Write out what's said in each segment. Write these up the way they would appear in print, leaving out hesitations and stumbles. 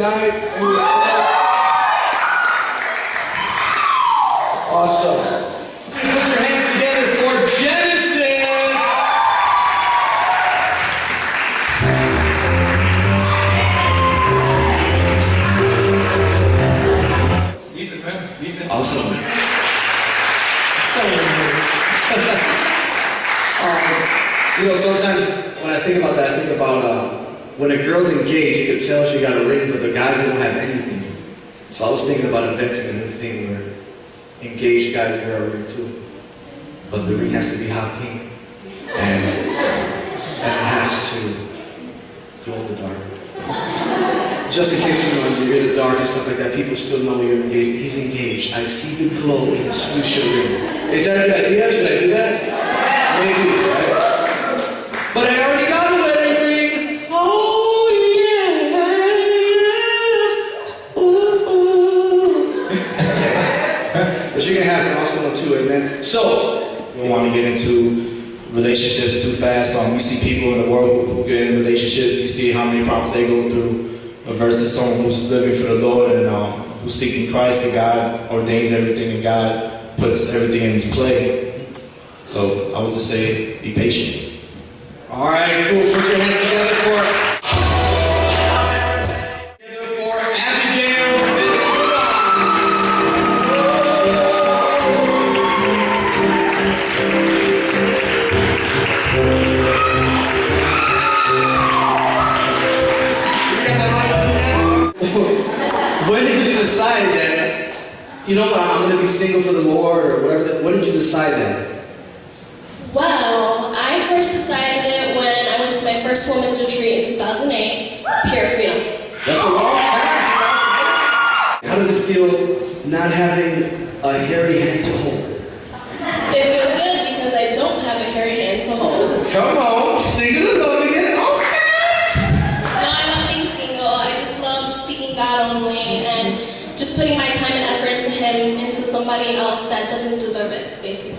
tonight. Awesome. Put your hands together for Genesis. He's awesome. Sometimes when I think about that, I think about when a girl's engaged, you can tell she got a ring, but the guys don't have anything. So I was thinking about inventing a new thing where engaged guys wear a ring too. But the ring has to be hot pink. And it has to glow in the dark. Just in case you're in the dark and stuff like that, people still know you're engaged. He's engaged. I see the glow in his fuchsia ring. Is that a good idea? Should I do that? Maybe, right? But I already got a wedding ring. Oh yeah. Ooh. But you're gonna have an awesome one too, amen. So we don't want to get into relationships too fast. We see people in the world who get in relationships. You see how many problems they go through versus someone who's living for the Lord and who's seeking Christ, and God ordains everything and God puts everything into play. So I would just say, be patient. All right, cool. Put your hands together for Abigail. When did you decide that, you know what, I'm going to be single for the Lord or whatever? When did you decide that? Well, I first decided it when I went to my first women's retreat in 2008, Pure Freedom. That's a long time. How does it feel not having a hairy hand to hold? It feels good because I don't have a hairy hand to hold. Come on, sing it along again. Okay. No, I love being single. I just love seeking God only and just putting my time and effort into Him, into somebody else that doesn't deserve it, basically.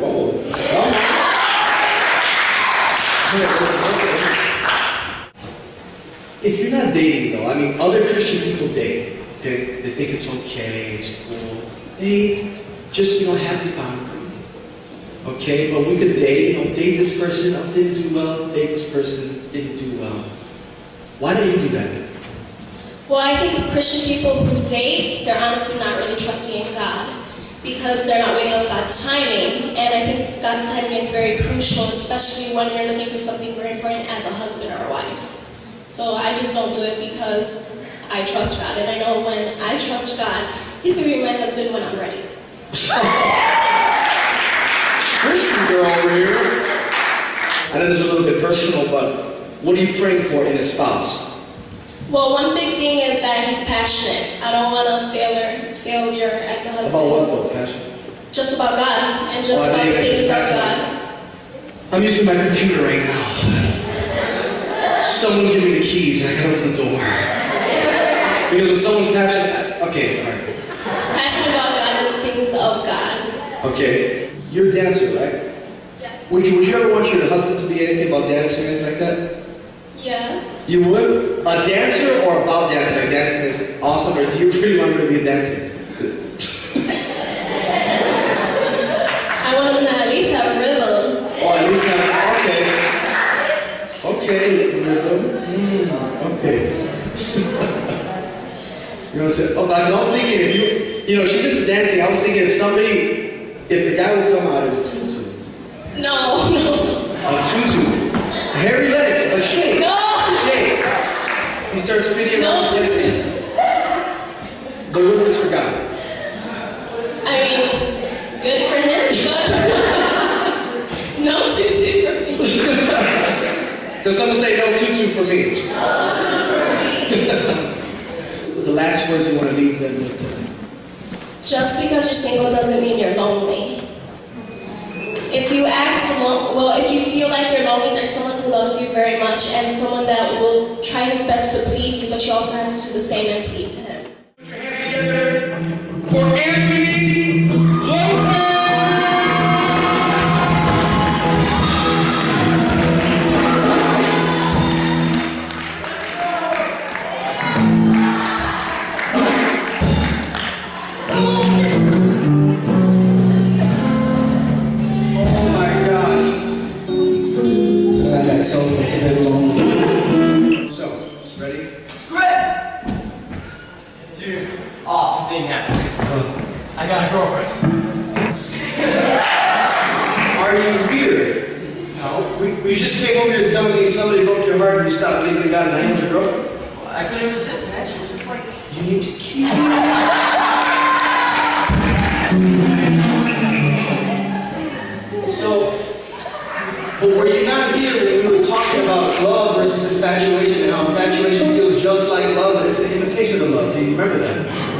Whoa. If you're not dating though, I mean, other Christian people date, okay? They think it's okay, it's cool. They just, happy boundary. Okay, but we could date, date this person, didn't do well, date this person, didn't do well. Why don't you do that? Well, I think Christian people who date, they're honestly not really trusting in God because they're not waiting on God's timing. And I think God's timing is very crucial, especially when you're looking for something very important as a husband or a wife. So I just don't do it because I trust God. And I know when I trust God, He's going to be my husband when I'm ready. Christian girl over here. I know this is a little bit personal, but what are you praying for in a spouse? Well, one big thing is that he's passionate. I don't want a failure as a husband. About what though, passion? Just about God and just about the things of God. I'm using my computer right now. Someone give me the keys, I gotta open the door. Because when someone's passionate, okay, all right. Passionate about God and things of God. Okay, you're a dancer, right? Yes. Would you ever want your husband to be anything about dancing or anything like that? Yes. You would? A dancer or about dancing? Like dancing is awesome, or do you really want him to be a dancer? I want him to at least have rhythm. Oh, at least have, okay, rhythm, okay. I was thinking if she's into dancing, I was thinking if the guy would come out in a tutu. No. A tutu. Hairy legs, a shake. No. Shake. He starts spinning around. No tutu. The rhythm is for God. I mean, good for him, but no tutu for me. Does someone say no tutu for me? The last words you want to leave them with today. Just because you're single doesn't mean you're lonely. If you if you feel like you're lonely, there's someone who loves you very much and someone that will try his best to please you, but you also have to do the same and please him. Put your hands together for Anthony Lopez! awesome thing happened. I got a girlfriend. Are you weird? No. We just came over here telling me somebody broke your heart and you stopped believing God and I am your girlfriend? I couldn't resist, man. She was just like, You need to keep it. So, but were you not here when we were talking about love versus infatuation and how infatuation feels just like love, but it's an imitation of love? Do you remember that?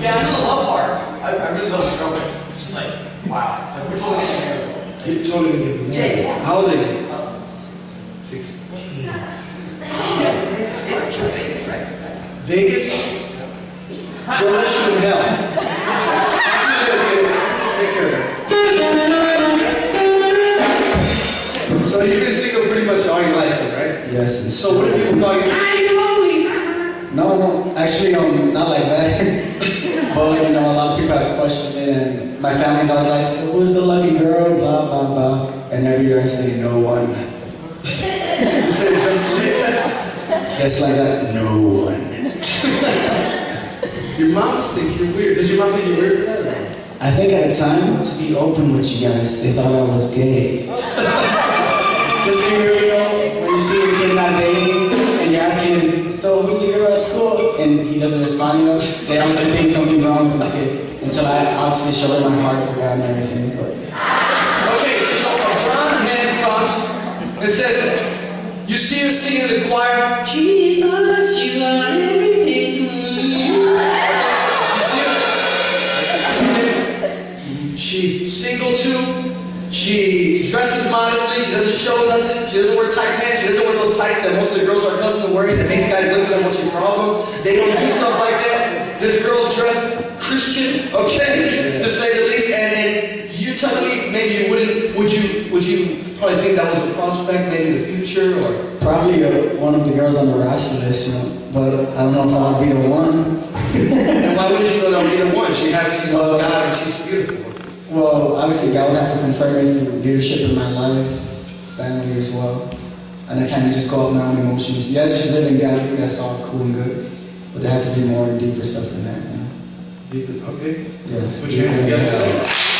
yeah, I know the love part. I really love my girlfriend. She's like, wow. Like, we're totally getting married. You're totally gonna be married. How old are you? 16. Vegas, right? Vegas? They'll let you in hell. Take care of it. So you've been single pretty much all your life, then, right? Yes. So what do people call you? No, actually, not like that. But a lot of people have questioned it, and my family's always like, "So who's the lucky girl?" Blah blah blah. And every year I say, "No one." You say it just like that? Just like that, no one. Your mom must think you're weird. Does your mom think you're weird for that? Or? I think at the time, to be open with you guys, they thought I was gay. Just when you see a kid not dating, and you're asking him, "So who's the girl at school?" and he doesn't respond, they obviously think something's wrong with this kid. Until I obviously showed them my heart for God and everything. But. Okay, so a brown hand comes and says, you see her singing in the choir, Jesus, you are everything to me. She's single too. She dresses modestly. She doesn't show nothing. She doesn't wear tight pants. She doesn't wear those tights that most of the girls are accustomed to wearing that makes guys look at them, what's your problem? They don't do stuff like that. This girl's dressed Christian, okay, to say the least. And you're telling me maybe you wouldn't, would you probably think that was a prospect, maybe in the future, or? Probably one of the girls on the roster list, but I don't know if I'll be the one. And why wouldn't you know that would be the one? She loves God and she's beautiful. Well, obviously God would have to confirm it through leadership in my life, family as well. And I kind of just go off my own emotions. Yes, she's living godly, that's all cool and good. But there has to be more deeper stuff than that. Deeper, okay. Yes. Put your hands together.